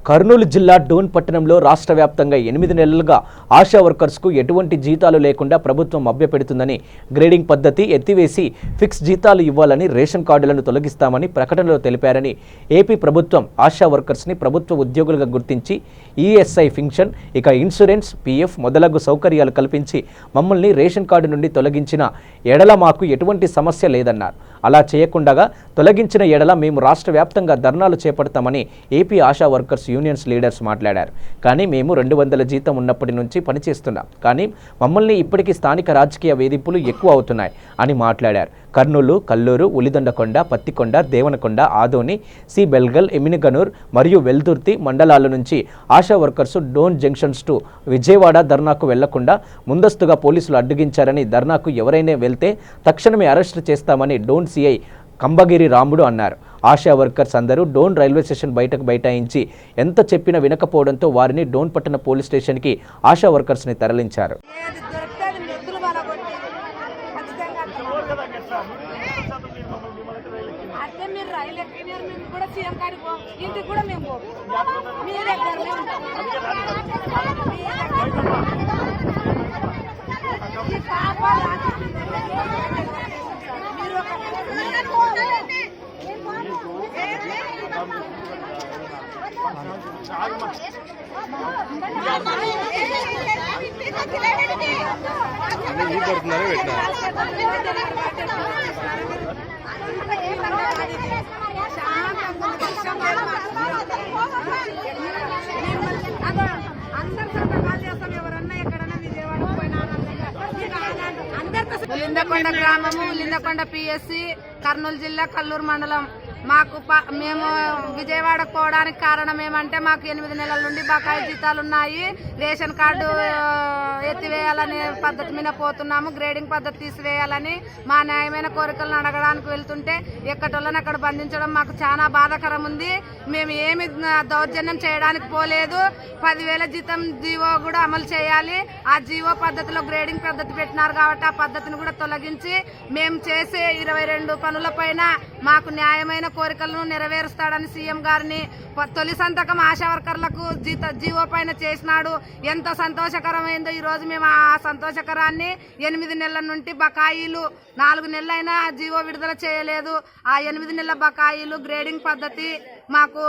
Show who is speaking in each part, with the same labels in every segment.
Speaker 1: కర్నూలు జిల్లా డోన్ పట్టణంలో రాష్ట్ర వ్యాప్తంగా 8 నెలలుగా ఆశా వర్కర్స్కు ఎటువంటి జీతాలు లేకుండా ప్రభుత్వం మభ్యపెడుతుందని, గ్రేడింగ్ పద్ధతి ఎత్తివేసి ఫిక్స్ జీతాలు ఇవ్వాలని, రేషన్ కార్డులను తొలగిస్తామని ప్రకటనలో తెలిపారని, ఏపీ ప్రభుత్వం ఆశా వర్కర్స్ని ప్రభుత్వ ఉద్యోగులుగా గుర్తించి ఈఎస్ఐ ఫింక్షన్, ఇక ఇన్సూరెన్స్, పీఎఫ్ మొదలగు సౌకర్యాలు కల్పించి మమ్మల్ని రేషన్ కార్డు నుండి తొలగించిన ఎడల మాకు ఎటువంటి సమస్య లేదన్నారు. అలా చేయకుండా తొలగించిన ఎడల మేము రాష్ట్ర వ్యాప్తంగా ధర్నాలు చేపడతామని AP ASHA workers unions leaders మాట్లాడారు. కానీ మేము 200 జీతం ఉన్నప్పటి నుంచి పనిచేస్తున్నాం, కానీ మమ్మల్ని ఇప్పటికీ స్థానిక రాజకీయ వేధింపులు ఎక్కువ అవుతున్నాయి అని మాట్లాడారు. కర్నూలు, కల్లూరు, ఉలిదొండకొండ, పత్తికొండ, దేవనకొండ, ఆదోని, సి బెల్గల్, ఎమినిగనూర్ మరియు వెల్దుర్తి మండలాల నుంచి ASHA workers Dhone junctions to Vijayawada ధర్నాకు వెళ్లకుండా ముందస్తుగా పోలీసులు అడ్డగించారని, ధర్నాకు ఎవరైనా వెళ్తే తక్షణమే అరెస్టు చేస్తామని డోన్ సిఐ కంబగిరి రాముడు అన్నారు. ఆశా వర్కర్స్ అందరూ డోన్ రైల్వే స్టేషన్ బయటకు బైఠాయించి ఎంత చెప్పినా వినకపోవడంతో వారిని డోన్ పట్టణ పోలీస్ స్టేషన్కి ఆశా వర్కర్స్ని తరలించారు.
Speaker 2: ఉలిందకొండ గ్రామము, ఉలిందకొండ పిఎస్సి, కర్నూలు జిల్లా, కల్లూరు మండలం. మేము విజయవాడకు పోవడానికి కారణం ఏమంటే మాకు 8 నెలల నుండి బకాయి జీతాలు ఉన్నాయి. రేషన్ కార్డు ఎత్తివేయాలనే పద్ధతి మీద పోతున్నాము. గ్రేడింగ్ పద్ధతి తీసివేయాలని మా న్యాయమైన కోరికలను అడగడానికి వెళ్తుంటే ఎక్కటోళ్ళని అక్కడ బంధించడం మాకు చాలా బాధాకరం ఉంది. మేము ఏమి దౌర్జన్యం చేయడానికి పోలేదు. 10,000 జీతం జీవో కూడా అమలు చేయాలి. ఆ జీవో పద్ధతిలో గ్రేడింగ్ పద్ధతి పెట్టినారు కాబట్టి ఆ పద్ధతిని కూడా తొలగించి మేము చేసే 22 పనులపైన మాకు న్యాయమైన కోరికలను నెరవేరుస్తాడని సీఎం గారిని తొలి సంతకం ఆశా వర్కర్లకు జీవో పైన చేసినాడు. ఎంత సంతోషకరమైందో ఈరోజు మేము ఆ సంతోషకరాన్ని 8 నెలల నుండి బకాయిలు 4 నెలలైనా జీవో విడుదల చేయలేదు. ఆ 8 నెలల బకాయిలు, గ్రేడింగ్ పద్ధతి, మాకు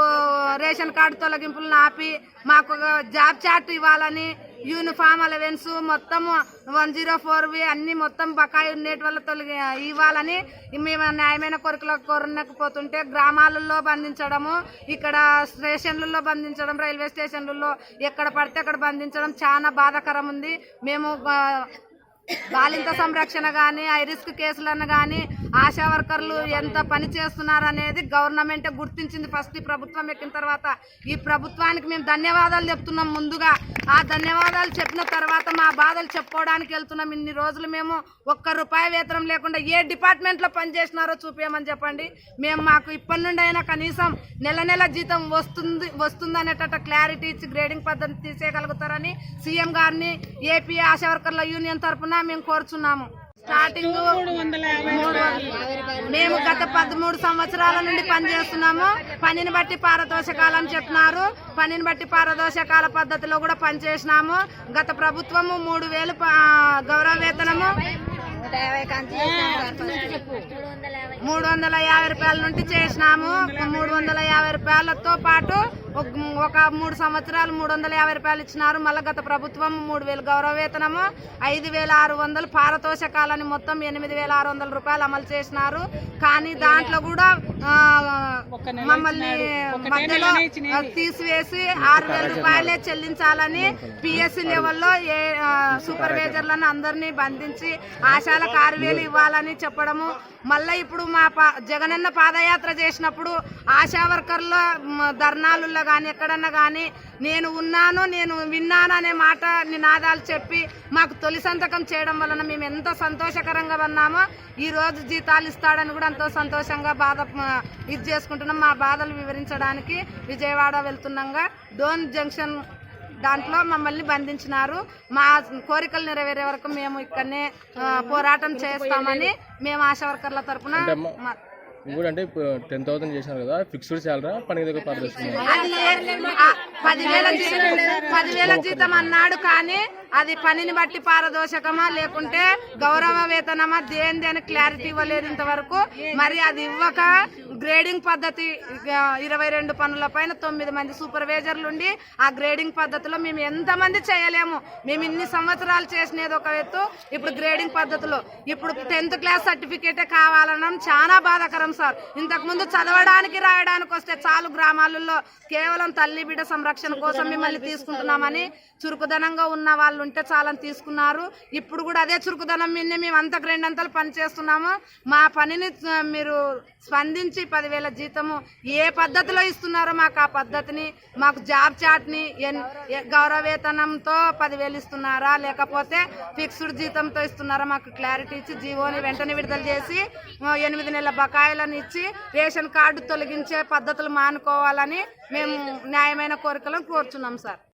Speaker 2: రేషన్ కార్డు తొలగింపులను ఆపి మాకు జాబ్ చార్ట్ ఇవ్వాలని, యూనిఫామ్ అలవెన్స్ మొత్తం 104వి అన్ని మొత్తం బకాయి ఉండేటి వల్ల ఇవ్వాలని మేము న్యాయమైన కోరికలకు కోరనకపోతుంటే గ్రామాలలో బంధించడము, ఇక్కడ స్టేషన్లలో బంధించడం, రైల్వే స్టేషన్లలో ఎక్కడ పడితే అక్కడ బంధించడం చాలా బాధాకరం ఉంది. మేము బాలింత సంరక్షణ కానీ, ఐరిస్క్ కేసులను కానీ ఆశా వర్కర్లు ఎంత పని చేస్తున్నారు అనేది గవర్నమెంటే గుర్తించింది. ఫస్ట్ ఈ ప్రభుత్వం ఎక్కిన తర్వాత ఈ ప్రభుత్వానికి మేము ధన్యవాదాలు చెప్తున్నాం. ముందుగా ఆ ధన్యవాదాలు చెప్పిన తర్వాత మా బాధలు చెప్పుకోవడానికి వెళ్తున్నాం. ఇన్ని రోజులు మేము ₹1 వేతనం లేకుండా ఏ డిపార్ట్మెంట్లో పనిచేసినారో చూపించమని చెప్పండి. మాకు ఇప్పటి నుండి అయినా కనీసం నెల జీతం వస్తుంది అనేట క్లారిటీ ఇచ్చి గ్రేడింగ్ పద్ధతి తీసేయగలుగుతారని సీఎం గారిని ఏపీ ఆశా వర్కర్ల యూనియన్ తరఫున మేము కోరుచున్నాము. స్టార్టింగ్ మేము గత 13 సంవత్సరాల నుండి పనిచేస్తున్నాము. పనిని బట్టి పారదోషకాలని చెప్పినారు. పనిని బట్టి పారదోషకాల పద్ధతిలో కూడా పనిచేసినాము. గత ప్రభుత్వము 3,000 గౌరవ వేతనము, 350 రూపాయల నుండి చేసినాము. 350 రూపాయలతో పాటు ఒక 3 సంవత్సరాలు 350 రూపాయలు ఇచ్చినారు. మళ్ళీ గత ప్రభుత్వం 3,000 గౌరవ వేతనము, 5,600 పారతోషకాలని మొత్తం 8,600 రూపాయలు అమలు చేసినారు. కానీ దాంట్లో కూడా మమ్మల్ని మధ్యలో తీసివేసి 6,000 రూపాయలే చెల్లించాలని పిఎస్సి లెవెల్లో సూపర్వైజర్లను అందరినీ బంధించి ఆశాలకు 6,000 ఇవ్వాలని చెప్పడము. మళ్ళీ ఇప్పుడు మా జగనన్న పాదయాత్ర చేసినప్పుడు ఆశా వర్కర్ల ధర్నాలలో కానీ ఎక్కడన్నా కానీ నేను ఉన్నాను, నేను విన్నాను అనే మాట నినాదాలు చెప్పి మాకు తొలి సంతకం చేయడం వలన మేము ఎంత సంతోషకరంగా ఉన్నామో ఈరోజు జీతాలు ఇస్తాడని కూడా ఎంతో సంతోషంగా ఇది చేసుకుంటున్నాం. మా బాధలు వివరించడానికి విజయవాడ వెళ్తున్నాగా డోన్ జంక్షన్ దాంట్లో మమ్మల్ని బంధించినారు. మా కోరికలు నెరవేరే వరకు మేము ఇక్కడనే పోరాటం చేస్తామని మేము ఆశా వర్కర్ల తరఫున
Speaker 3: ఇంకోటి అంటే 10,000 చేశారు కదా, ఫిక్స్డ్ శాలరీ పని దగ్గర పారదర్శకం.
Speaker 2: అది 10,000 జీతం అన్నాడు, కానీ అది పనిని బట్టి పారదోషకమా లేకుంటే గౌరవ వేతనమా దేని అని క్లారిటీ ఇవ్వలేదు ఇంతవరకు. మరి అది ఇవ్వక గ్రేడింగ్ పద్ధతి 22 పనుల పైన 9 మంది సూపర్వైజర్లు ఉండి ఆ గ్రేడింగ్ పద్ధతిలో మేము ఎంతమంది చేయలేము. మేము ఇన్ని సంవత్సరాలు చేసినది ఒక ఎత్తు, ఇప్పుడు గ్రేడింగ్ పద్ధతిలో ఇప్పుడు 10th క్లాస్ సర్టిఫికేటే కావాలనడం చాలా బాధాకరం సార్. ఇంతకుముందు చదవడానికి రాయడానికి వస్తే చాలు, గ్రామాలలో కేవలం తల్లి బిడ్డ సంరక్షణ కోసం మిమ్మల్ని తీసుకుంటున్నామని చురుకుదనంగా ఉన్న వాళ్ళు ఉంటే చాలని తీసుకున్నారు. ఇప్పుడు కూడా అదే చురుకుదనం మీదనే మేము అంత 2 అంతలు పని చేస్తున్నాము. మా పనిని మీరు స్పందించి 10,000 జీతము ఏ పద్ధతిలో ఇస్తున్నారో మాకు ఆ పద్ధతిని, మాకు జాబ్ చాట్ని గౌరవ వేతనంతో 10,000 ఇస్తున్నారా లేకపోతే ఫిక్స్డ్ జీతంతో ఇస్తున్నారా మాకు క్లారిటీ ఇచ్చి జీవోని వెంటనే విడుదల చేసి 8 నెలల బకాయిలను ఇచ్చి రేషన్ కార్డు తొలగించే పద్ధతులు మానుకోవాలని మేము న్యాయమైన కోరికలను కోరుచున్నాం సార్.